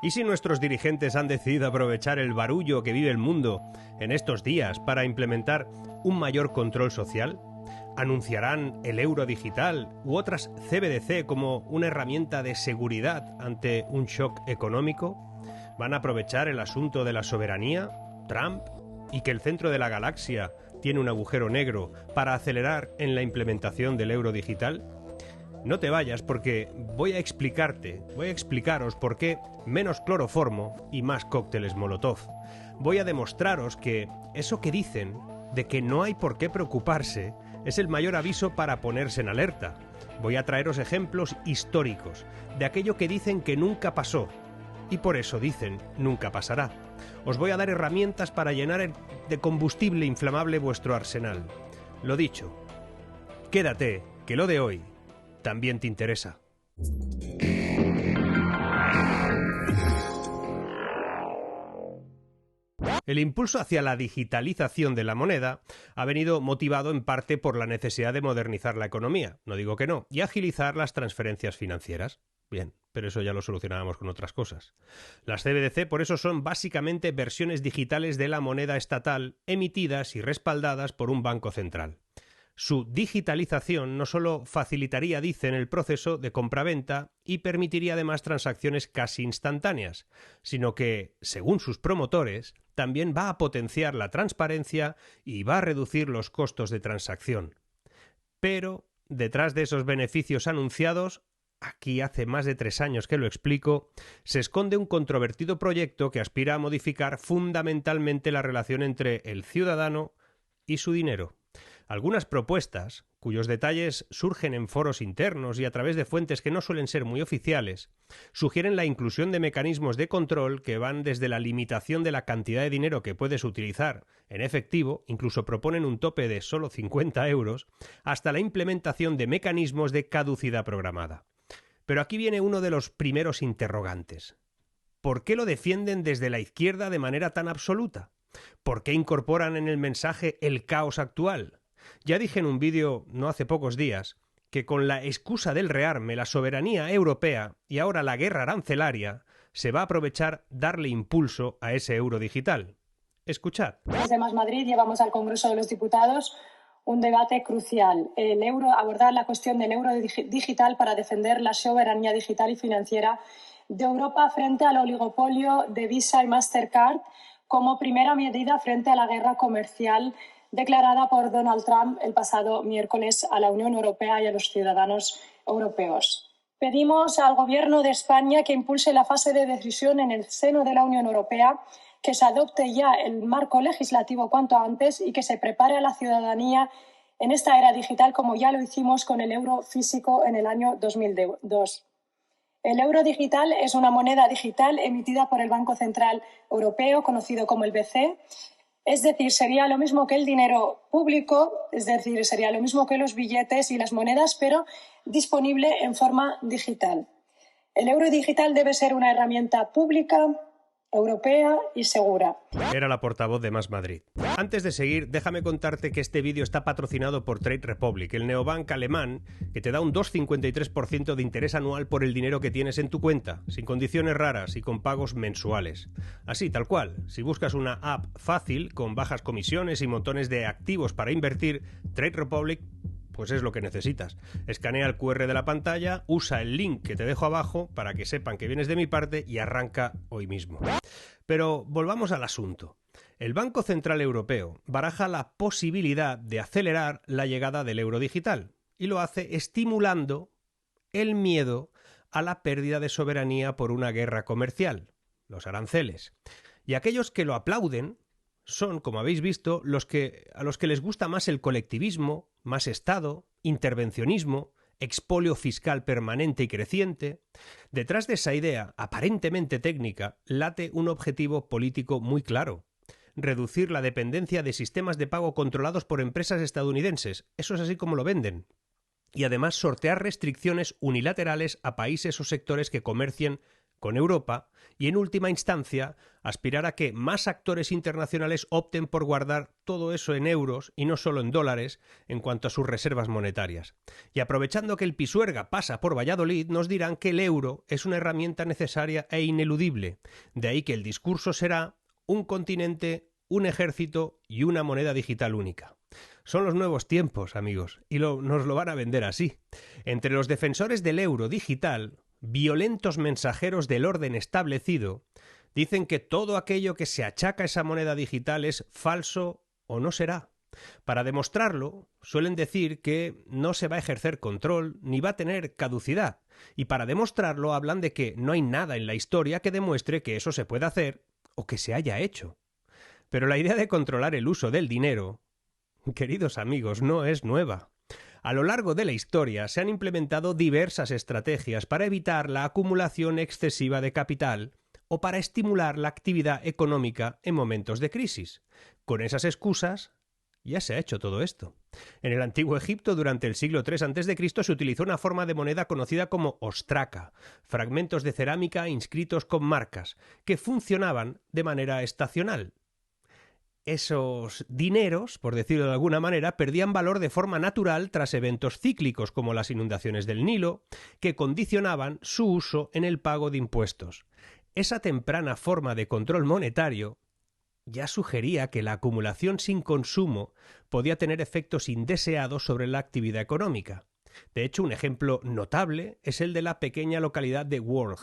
¿Y si nuestros dirigentes han decidido aprovechar el barullo que vive el mundo en estos días para implementar un mayor control social? ¿Anunciarán el euro digital u otras CBDC como una herramienta de seguridad ante un shock económico? ¿Van a aprovechar el asunto de la soberanía, Trump, y que el centro de la galaxia tiene un agujero negro para acelerar en la implementación del euro digital? No te vayas porque voy a explicaros por qué menos cloroformo y más cócteles Molotov. Voy a demostraros que eso que dicen de que no hay por qué preocuparse es el mayor aviso para ponerse en alerta. Voy a traeros ejemplos históricos de aquello que dicen que nunca pasó y por eso dicen nunca pasará. Os voy a dar herramientas para llenar de combustible inflamable vuestro arsenal. Lo dicho, quédate, que lo de hoy también te interesa. El impulso hacia la digitalización de la moneda ha venido motivado en parte por la necesidad de modernizar la economía, no digo que no, y agilizar las transferencias financieras. Bien, pero eso ya lo solucionábamos con otras cosas. Las CBDC por eso son básicamente versiones digitales de la moneda estatal emitidas y respaldadas por un banco central. Su digitalización no solo facilitaría, dicen, el proceso de compra-venta y permitiría además transacciones casi instantáneas, sino que, según sus promotores, también va a potenciar la transparencia y va a reducir los costos de transacción. Pero, detrás de esos beneficios anunciados, aquí hace más de 3 años que lo explico, se esconde un controvertido proyecto que aspira a modificar fundamentalmente la relación entre el ciudadano y su dinero. Algunas propuestas, cuyos detalles surgen en foros internos y a través de fuentes que no suelen ser muy oficiales, sugieren la inclusión de mecanismos de control que van desde la limitación de la cantidad de dinero que puedes utilizar en efectivo, incluso proponen un tope de solo 50 euros, hasta la implementación de mecanismos de caducidad programada. Pero aquí viene uno de los primeros interrogantes. ¿Por qué lo defienden desde la izquierda de manera tan absoluta? ¿Por qué incorporan en el mensaje el caos actual? Ya dije en un vídeo no hace pocos días que con la excusa del rearme, la soberanía europea y ahora la guerra arancelaria, se va a aprovechar darle impulso a ese euro digital. Escuchad. Desde Más Madrid llevamos al Congreso de los Diputados un debate crucial, abordar la cuestión del euro digital para defender la soberanía digital y financiera de Europa frente al oligopolio de Visa y Mastercard como primera medida frente a la guerra comercial declarada por Donald Trump el pasado miércoles a la Unión Europea y a los ciudadanos europeos. Pedimos al Gobierno de España que impulse la fase de decisión en el seno de la Unión Europea, que se adopte ya el marco legislativo cuanto antes y que se prepare a la ciudadanía en esta era digital como ya lo hicimos con el euro físico en el año 2002. El euro digital es una moneda digital emitida por el Banco Central Europeo, conocido como el BCE. Es decir, sería lo mismo que el dinero público, es decir, sería lo mismo que los billetes y las monedas, pero disponible en forma digital. El euro digital debe ser una herramienta pública, europea y segura. Era la portavoz de Más Madrid. Antes de seguir, déjame contarte que este vídeo está patrocinado por Trade Republic, el neobank alemán que te da un 2,53% de interés anual por el dinero que tienes en tu cuenta, sin condiciones raras y con pagos mensuales. Así, tal cual. Si buscas una app fácil, con bajas comisiones y montones de activos para invertir, Trade Republic pues es lo que necesitas. Escanea el QR de la pantalla, usa el link que te dejo abajo para que sepan que vienes de mi parte y arranca hoy mismo. Pero volvamos al asunto. El Banco Central Europeo baraja la posibilidad de acelerar la llegada del euro digital y lo hace estimulando el miedo a la pérdida de soberanía por una guerra comercial, los aranceles. Y aquellos que lo aplauden son, como habéis visto, a los que les gusta más el colectivismo, más Estado, intervencionismo, expolio fiscal permanente y creciente. Detrás de esa idea, aparentemente técnica, late un objetivo político muy claro: reducir la dependencia de sistemas de pago controlados por empresas estadounidenses. Eso es así como lo venden. Y además sortear restricciones unilaterales a países o sectores que comercien con Europa y, en última instancia, aspirar a que más actores internacionales opten por guardar todo eso en euros y no solo en dólares en cuanto a sus reservas monetarias. Y aprovechando que el Pisuerga pasa por Valladolid, nos dirán que el euro es una herramienta necesaria e ineludible. De ahí que el discurso será un continente, un ejército y una moneda digital única. Son los nuevos tiempos, amigos, y nos lo van a vender así. Entre los defensores del euro digital, violentos mensajeros del orden establecido, dicen que todo aquello que se achaca a esa moneda digital es falso o no será. Para demostrarlo, suelen decir que no se va a ejercer control ni va a tener caducidad, y para demostrarlo hablan de que no hay nada en la historia que demuestre que eso se pueda hacer o que se haya hecho. Pero la idea de controlar el uso del dinero, queridos amigos, no es nueva. A lo largo de la historia se han implementado diversas estrategias para evitar la acumulación excesiva de capital o para estimular la actividad económica en momentos de crisis. Con esas excusas ya se ha hecho todo esto. En el antiguo Egipto, durante el siglo III a.C., se utilizó una forma de moneda conocida como ostraca, fragmentos de cerámica inscritos con marcas, que funcionaban de manera estacional. Esos dineros, por decirlo de alguna manera, perdían valor de forma natural tras eventos cíclicos como las inundaciones del Nilo, que condicionaban su uso en el pago de impuestos. Esa temprana forma de control monetario ya sugería que la acumulación sin consumo podía tener efectos indeseados sobre la actividad económica. De hecho, un ejemplo notable es el de la pequeña localidad de Wörgl,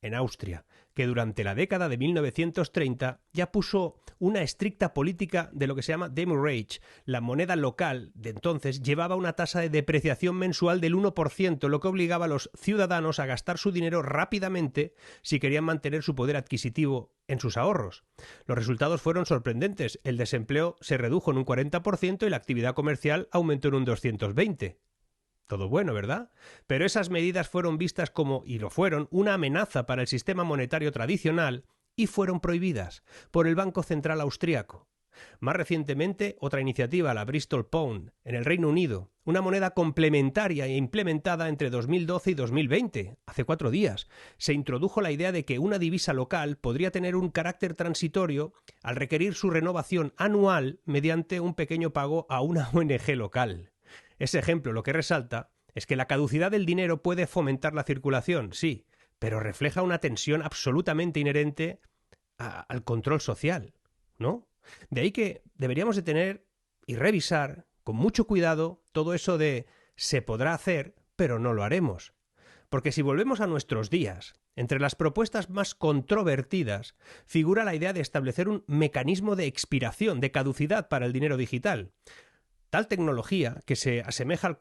en Austria, que durante la década de 1930 ya puso una estricta política de lo que se llama Demurrage. La moneda local de entonces llevaba una tasa de depreciación mensual del 1%, lo que obligaba a los ciudadanos a gastar su dinero rápidamente si querían mantener su poder adquisitivo en sus ahorros. Los resultados fueron sorprendentes. El desempleo se redujo en un 40% y la actividad comercial aumentó en un 220%. Todo bueno, ¿verdad? Pero esas medidas fueron vistas como, y lo fueron, una amenaza para el sistema monetario tradicional y fueron prohibidas por el Banco Central Austriaco. Más recientemente, otra iniciativa, la Bristol Pound, en el Reino Unido, una moneda complementaria e implementada entre 2012 y 2020, hace 4 días, se introdujo la idea de que una divisa local podría tener un carácter transitorio al requerir su renovación anual mediante un pequeño pago a una ONG local. Ese ejemplo lo que resalta es que la caducidad del dinero puede fomentar la circulación, sí, pero refleja una tensión absolutamente inherente al control social, ¿no? De ahí que deberíamos de tener y revisar con mucho cuidado todo eso de se podrá hacer, pero no lo haremos. Porque si volvemos a nuestros días, entre las propuestas más controvertidas figura la idea de establecer un mecanismo de expiración, de caducidad para el dinero digital. Tal tecnología, que se asemeja al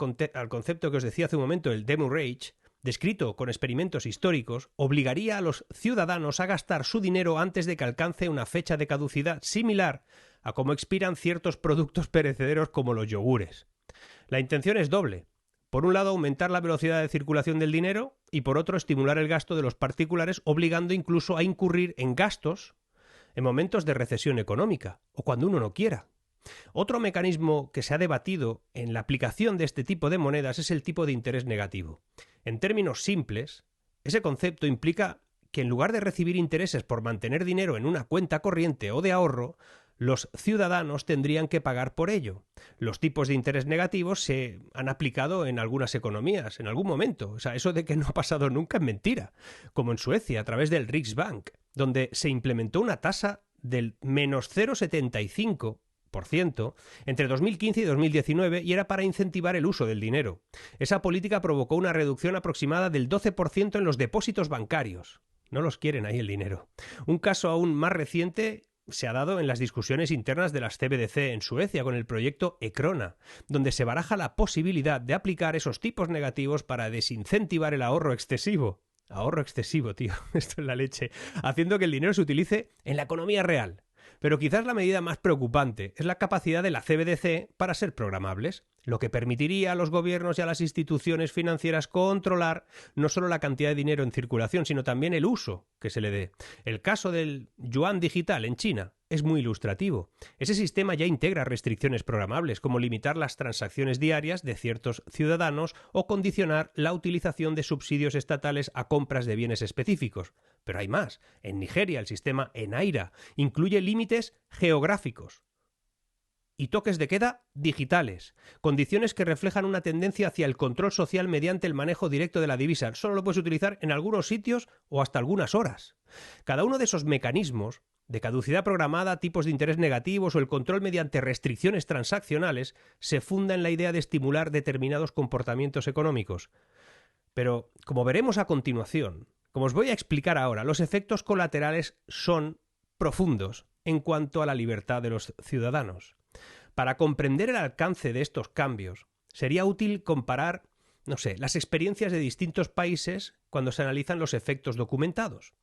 concepto que os decía hace un momento, el demurrage, descrito con experimentos históricos, obligaría a los ciudadanos a gastar su dinero antes de que alcance una fecha de caducidad similar a cómo expiran ciertos productos perecederos como los yogures. La intención es doble. Por un lado, aumentar la velocidad de circulación del dinero y por otro, estimular el gasto de los particulares, obligando incluso a incurrir en gastos en momentos de recesión económica o cuando uno no quiera. Otro mecanismo que se ha debatido en la aplicación de este tipo de monedas es el tipo de interés negativo. En términos simples, ese concepto implica que en lugar de recibir intereses por mantener dinero en una cuenta corriente o de ahorro, los ciudadanos tendrían que pagar por ello. Los tipos de interés negativos se han aplicado en algunas economías, en algún momento. O sea, eso de que no ha pasado nunca es mentira. Como en Suecia, a través del Riksbank, donde se implementó una tasa del menos 0,75% entre 2015 y 2019 y era para incentivar el uso del dinero. Esa política provocó una reducción aproximada del 12% en los depósitos bancarios. No los quieren ahí el dinero. Un caso aún más reciente se ha dado en las discusiones internas de las CBDC en Suecia con el proyecto Ecrona, donde se baraja la posibilidad de aplicar esos tipos negativos para desincentivar el ahorro excesivo. Ahorro excesivo, tío, esto es la leche, haciendo que el dinero se utilice en la economía real. Pero quizás la medida más preocupante es la capacidad de la CBDC para ser programables, lo que permitiría a los gobiernos y a las instituciones financieras controlar no solo la cantidad de dinero en circulación, sino también el uso que se le dé. El caso del yuan digital en China es muy ilustrativo. Ese sistema ya integra restricciones programables, como limitar las transacciones diarias de ciertos ciudadanos o condicionar la utilización de subsidios estatales a compras de bienes específicos. Pero hay más. En Nigeria, el sistema ENAIRA incluye límites geográficos y toques de queda digitales, condiciones que reflejan una tendencia hacia el control social mediante el manejo directo de la divisa. Solo lo puedes utilizar en algunos sitios o hasta algunas horas. Cada uno de esos mecanismos de caducidad programada, tipos de interés negativos o el control mediante restricciones transaccionales se funda en la idea de estimular determinados comportamientos económicos. Pero, como veremos a continuación, como os voy a explicar ahora, los efectos colaterales son profundos en cuanto a la libertad de los ciudadanos. Para comprender el alcance de estos cambios, sería útil comparar, las experiencias de distintos países cuando se analizan los efectos documentados.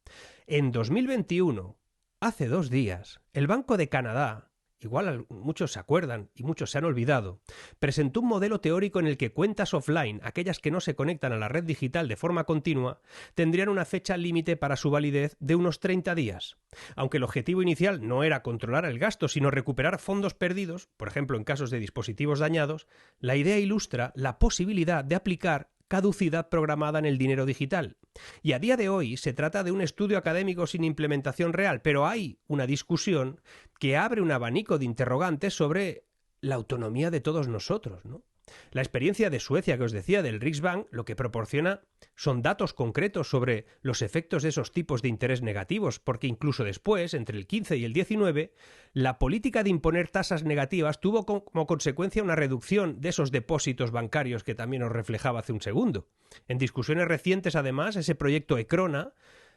En 2021, hace 2 días, el Banco de Canadá, igual muchos se acuerdan y muchos se han olvidado, presentó un modelo teórico en el que cuentas offline, aquellas que no se conectan a la red digital de forma continua, tendrían una fecha límite para su validez de unos 30 días. Aunque el objetivo inicial no era controlar el gasto, sino recuperar fondos perdidos, por ejemplo en casos de dispositivos dañados, la idea ilustra la posibilidad de aplicar caducidad programada en el dinero digital. Y a día de hoy se trata de un estudio académico sin implementación real, pero hay una discusión que abre un abanico de interrogantes sobre la autonomía de todos nosotros, ¿no? La experiencia de Suecia que os decía del Riksbank lo que proporciona son datos concretos sobre los efectos de esos tipos de interés negativos, porque incluso después, entre el 15 y el 19, la política de imponer tasas negativas tuvo como consecuencia una reducción de esos depósitos bancarios que también os reflejaba hace un segundo. En discusiones recientes, además, ese proyecto ECRONA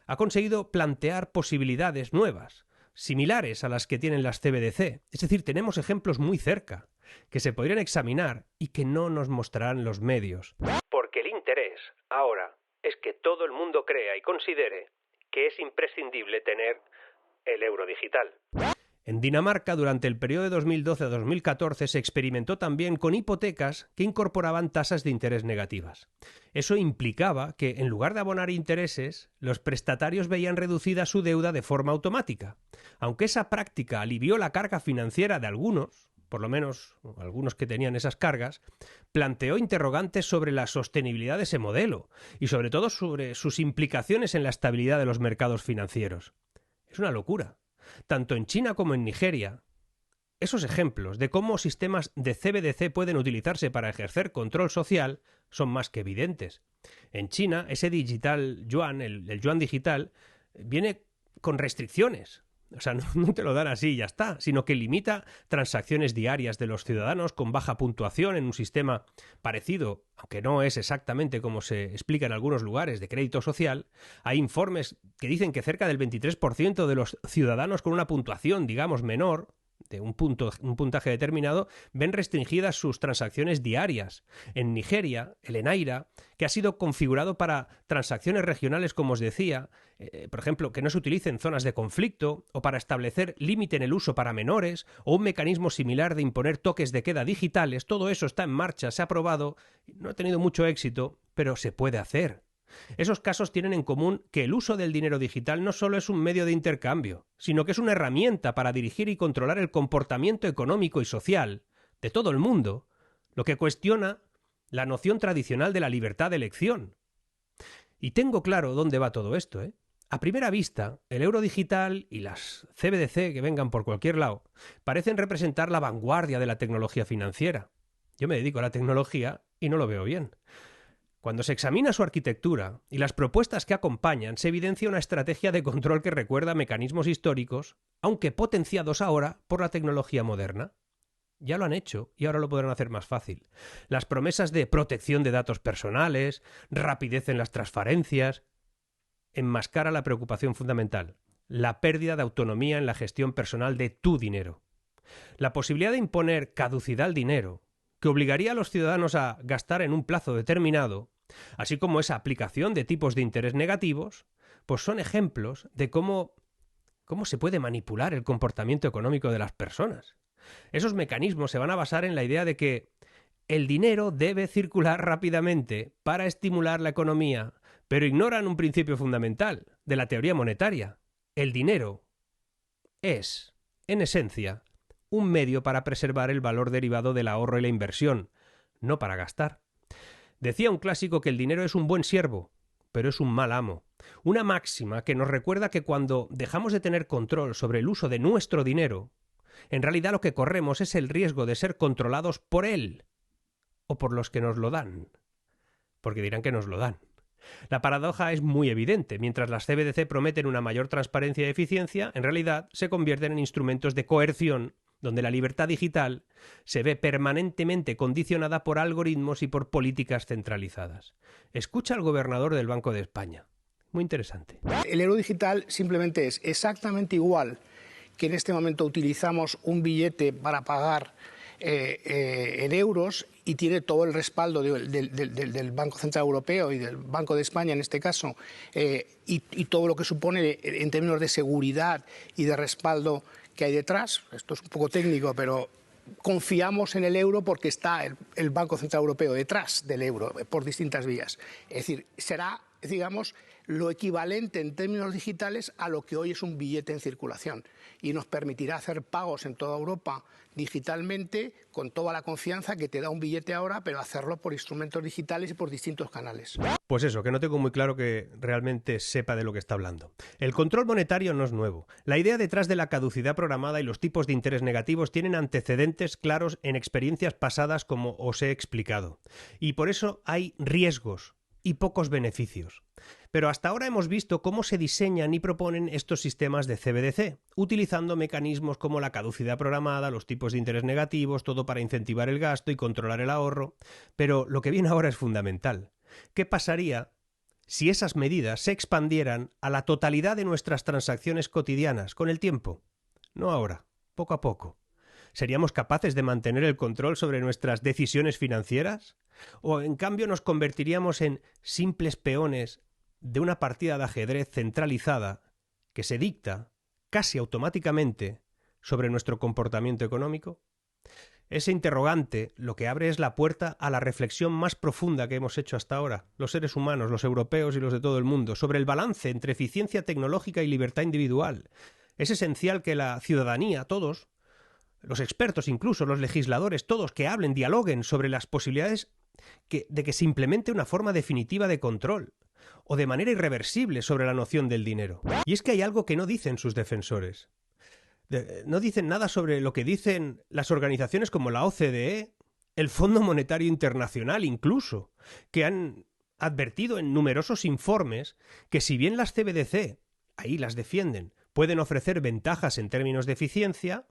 ha conseguido plantear posibilidades nuevas, similares a las que tienen las CBDC. Es decir, tenemos ejemplos muy cerca que se podrían examinar y que no nos mostrarán los medios. Porque el interés ahora es que todo el mundo crea y considere que es imprescindible tener el euro digital. En Dinamarca, durante el periodo de 2012 a 2014, se experimentó también con hipotecas que incorporaban tasas de interés negativas. Eso implicaba que, en lugar de abonar intereses, los prestatarios veían reducida su deuda de forma automática. Aunque esa práctica alivió la carga financiera de algunos, por lo menos algunos que tenían esas cargas, planteó interrogantes sobre la sostenibilidad de ese modelo y sobre todo sobre sus implicaciones en la estabilidad de los mercados financieros. Es una locura. Tanto en China como en Nigeria, esos ejemplos de cómo sistemas de CBDC pueden utilizarse para ejercer control social son más que evidentes. En China, ese digital yuan, el yuan digital, viene con restricciones. O sea, no te lo dan así y ya está, sino que limita transacciones diarias de los ciudadanos con baja puntuación en un sistema parecido, aunque no es exactamente como se explica en algunos lugares, de crédito social. Hay informes que dicen que cerca del 23% de los ciudadanos con una puntuación, digamos, menor, de un puntaje determinado, ven restringidas sus transacciones diarias. En Nigeria, el ENAIRA, que ha sido configurado para transacciones regionales, como os decía, por ejemplo, que no se utilicen zonas de conflicto, o para establecer límite en el uso para menores, o un mecanismo similar de imponer toques de queda digitales, todo eso está en marcha, se ha probado, no ha tenido mucho éxito, pero se puede hacer. Esos casos tienen en común que el uso del dinero digital no solo es un medio de intercambio, sino que es una herramienta para dirigir y controlar el comportamiento económico y social de todo el mundo, lo que cuestiona la noción tradicional de la libertad de elección. Y tengo claro dónde va todo esto, ¿eh? A primera vista, el euro digital y las CBDC que vengan por cualquier lado parecen representar la vanguardia de la tecnología financiera. Yo me dedico a la tecnología y no lo veo bien. Cuando se examina su arquitectura y las propuestas que acompañan, se evidencia una estrategia de control que recuerda mecanismos históricos, aunque potenciados ahora por la tecnología moderna. Ya lo han hecho y ahora lo podrán hacer más fácil. Las promesas de protección de datos personales, rapidez en las transferencias, enmascara la preocupación fundamental, la pérdida de autonomía en la gestión personal de tu dinero. La posibilidad de imponer caducidad al dinero, que obligaría a los ciudadanos a gastar en un plazo determinado, así como esa aplicación de tipos de interés negativos, pues son ejemplos de cómo se puede manipular el comportamiento económico de las personas. Esos mecanismos se van a basar en la idea de que el dinero debe circular rápidamente para estimular la economía, pero ignoran un principio fundamental de la teoría monetaria. El dinero es, en esencia, un medio para preservar el valor derivado del ahorro y la inversión, no para gastar. Decía un clásico que el dinero es un buen siervo, pero es un mal amo. Una máxima que nos recuerda que cuando dejamos de tener control sobre el uso de nuestro dinero, en realidad lo que corremos es el riesgo de ser controlados por él o por los que nos lo dan. Porque dirán que nos lo dan. La paradoja es muy evidente. Mientras las CBDC prometen una mayor transparencia y eficiencia, en realidad se convierten en instrumentos de coerción donde la libertad digital se ve permanentemente condicionada por algoritmos y por políticas centralizadas. Escucha al gobernador del Banco de España. Muy interesante. El euro digital simplemente es exactamente igual que en este momento utilizamos un billete para pagar en euros y tiene todo el respaldo del Banco Central Europeo y del Banco de España en este caso y todo lo que supone en términos de seguridad y de respaldo que hay detrás. Esto es un poco técnico, pero confiamos en el euro porque está el Banco Central Europeo detrás del euro por distintas vías. Es decir, será, digamos, lo equivalente en términos digitales a lo que hoy es un billete en circulación y nos permitirá hacer pagos en toda Europa digitalmente con toda la confianza que te da un billete ahora, pero hacerlo por instrumentos digitales y por distintos canales. Pues eso, que no tengo muy claro que realmente sepa de lo que está hablando. El control monetario no es nuevo. La idea detrás de la caducidad programada y los tipos de interés negativos tienen antecedentes claros en experiencias pasadas como os he explicado. Y por eso hay riesgos y pocos beneficios. Pero hasta ahora hemos visto cómo se diseñan y proponen estos sistemas de CBDC, utilizando mecanismos como la caducidad programada, los tipos de interés negativos, todo para incentivar el gasto y controlar el ahorro. Pero lo que viene ahora es fundamental. ¿Qué pasaría si esas medidas se expandieran a la totalidad de nuestras transacciones cotidianas con el tiempo? No ahora, poco a poco. ¿Seríamos capaces de mantener el control sobre nuestras decisiones financieras? ¿O en cambio nos convertiríamos en simples peones de una partida de ajedrez centralizada que se dicta casi automáticamente sobre nuestro comportamiento económico? Ese interrogante lo que abre es la puerta a la reflexión más profunda que hemos hecho hasta ahora, los seres humanos, los europeos y los de todo el mundo, sobre el balance entre eficiencia tecnológica y libertad individual. Es esencial que la ciudadanía, todos, los expertos incluso, los legisladores, todos que hablen, dialoguen sobre las posibilidades de que se implemente una forma definitiva de control o de manera irreversible sobre la noción del dinero. Y es que hay algo que no dicen sus defensores. No dicen nada sobre lo que dicen las organizaciones como la OCDE, el Fondo Monetario Internacional incluso, que han advertido en numerosos informes que si bien las CBDC, ahí las defienden, pueden ofrecer ventajas en términos de eficiencia,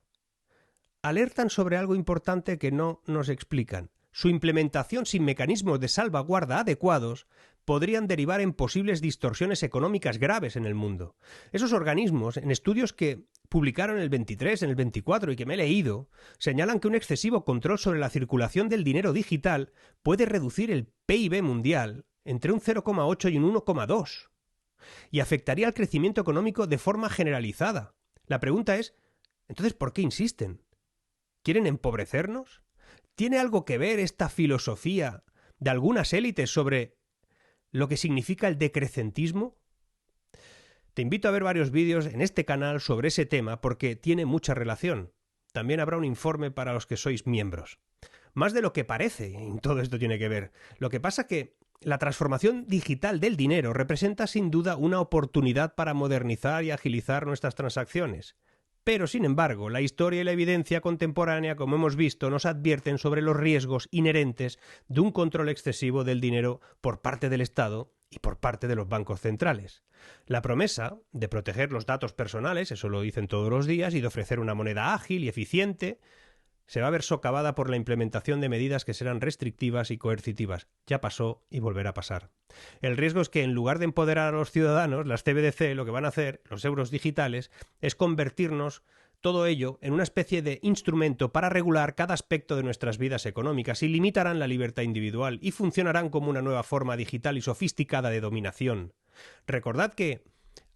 alertan sobre algo importante que no nos explican. Su implementación sin mecanismos de salvaguarda adecuados podrían derivar en posibles distorsiones económicas graves en el mundo. Esos organismos, en estudios que publicaron en el 23, en el 24 y que me he leído, señalan que un excesivo control sobre la circulación del dinero digital puede reducir el PIB mundial entre un 0,8 y un 1,2 y afectaría al crecimiento económico de forma generalizada. La pregunta es, entonces, ¿por qué insisten? ¿Quieren empobrecernos? ¿Tiene algo que ver esta filosofía de algunas élites sobre lo que significa el decrecentismo? Te invito a ver varios vídeos en este canal sobre ese tema porque tiene mucha relación. También habrá un informe para los que sois miembros. Más de lo que parece, y todo esto tiene que ver. Lo que pasa que la transformación digital del dinero representa sin duda una oportunidad para modernizar y agilizar nuestras transacciones. Pero, sin embargo, la historia y la evidencia contemporánea, como hemos visto, nos advierten sobre los riesgos inherentes de un control excesivo del dinero por parte del Estado y por parte de los bancos centrales. La promesa de proteger los datos personales, eso lo dicen todos los días, y de ofrecer una moneda ágil y eficiente, se va a ver socavada por la implementación de medidas que serán restrictivas y coercitivas. Ya pasó y volverá a pasar. El riesgo es que en lugar de empoderar a los ciudadanos, las CBDC lo que van a hacer, los euros digitales, es convertirnos todo ello en una especie de instrumento para regular cada aspecto de nuestras vidas económicas y limitarán la libertad individual y funcionarán como una nueva forma digital y sofisticada de dominación. Recordad que,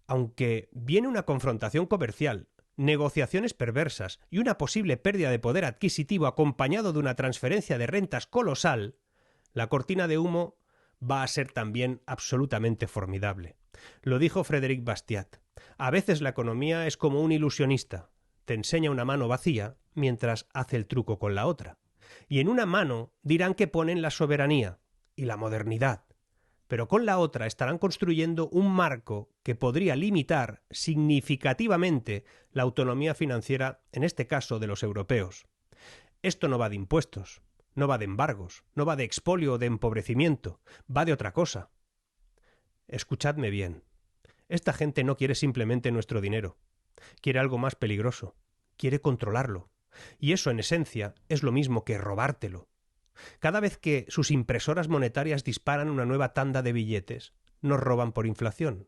aunque viene una confrontación comercial, negociaciones perversas y una posible pérdida de poder adquisitivo acompañado de una transferencia de rentas colosal, la cortina de humo va a ser también absolutamente formidable. Lo dijo Frédéric Bastiat. A veces la economía es como un ilusionista. Te enseña una mano vacía mientras hace el truco con la otra. Y en una mano dirán que ponen la soberanía y la modernidad. pero con la otra estarán construyendo un marco que podría limitar significativamente la autonomía financiera, en este caso de los europeos. Esto no va de impuestos, no va de embargos, no va de expolio o de empobrecimiento, va de otra cosa. Escuchadme bien. Esta gente no quiere simplemente nuestro dinero. Quiere algo más peligroso. Quiere controlarlo. Y eso, en esencia, es lo mismo que robártelo. Cada vez que sus impresoras monetarias disparan una nueva tanda de billetes, nos roban por inflación.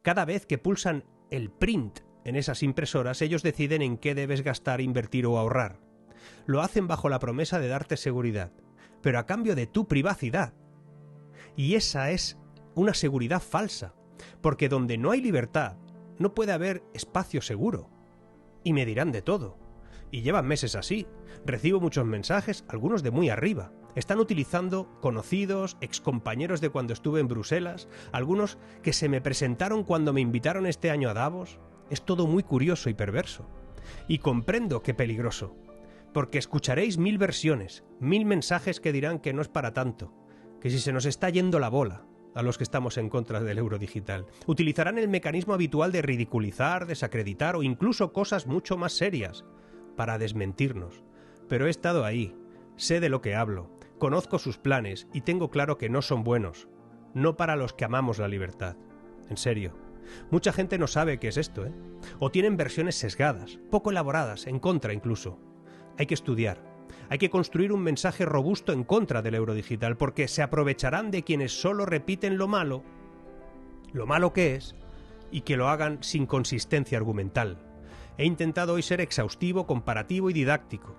Cada vez que pulsan el print en esas impresoras, ellos deciden en qué debes gastar, invertir o ahorrar. Lo hacen bajo la promesa de darte seguridad, pero a cambio de tu privacidad. Y esa es una seguridad falsa, porque donde no hay libertad, no puede haber espacio seguro. Y me dirán de todo. Y llevan meses así. Recibo muchos mensajes, algunos de muy arriba. Están utilizando conocidos, excompañeros de cuando estuve en Bruselas, algunos que se me presentaron cuando me invitaron este año a Davos. Es todo muy curioso y perverso. Y comprendo qué peligroso, porque escucharéis 1000 versiones, 1000 mensajes que dirán que no es para tanto, que si se nos está yendo la bola a los que estamos en contra del euro digital. Utilizarán el mecanismo habitual de ridiculizar, desacreditar o incluso cosas mucho más serias para desmentirnos. Pero he estado ahí, sé de lo que hablo, conozco sus planes y tengo claro que no son buenos, no para los que amamos la libertad. En serio. Mucha gente no sabe qué es esto, ¿eh? O tienen versiones sesgadas, poco elaboradas, en contra incluso. Hay que estudiar. Hay que construir un mensaje robusto en contra del euro digital, porque se aprovecharán de quienes solo repiten lo malo que es, y que lo hagan sin consistencia argumental. He intentado hoy ser exhaustivo, comparativo y didáctico.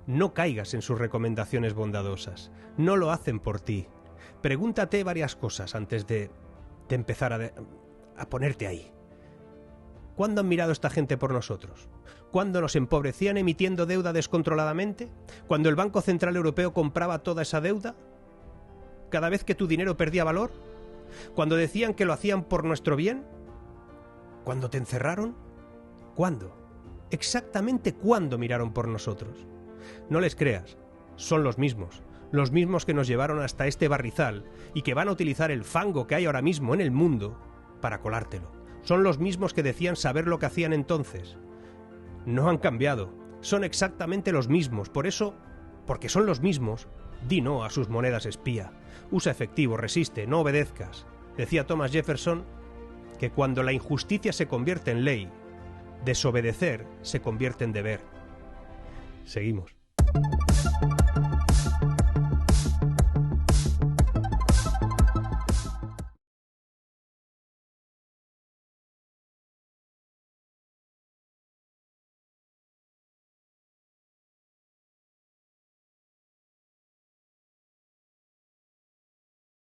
No caigas en sus recomendaciones bondadosas. No lo hacen por ti. Pregúntate varias cosas antes de empezar a ponerte ahí. ¿Cuándo han mirado esta gente por nosotros? ¿Cuándo nos empobrecían emitiendo deuda descontroladamente? ¿Cuando el Banco Central Europeo compraba toda esa deuda? ¿Cada vez que tu dinero perdía valor? ¿Cuando decían que lo hacían por nuestro bien? ¿Cuándo te encerraron? ¿Cuándo? Exactamente cuándo miraron por nosotros. No les creas, son los mismos que nos llevaron hasta este barrizal y que van a utilizar el fango que hay ahora mismo en el mundo para colártelo. Son los mismos que decían saber lo que hacían entonces. No han cambiado, son exactamente los mismos, por eso, porque son los mismos, di no a sus monedas espía. Usa efectivo, resiste, no obedezcas. Decía Thomas Jefferson que cuando la injusticia se convierte en ley, desobedecer se convierte en deber. Seguimos.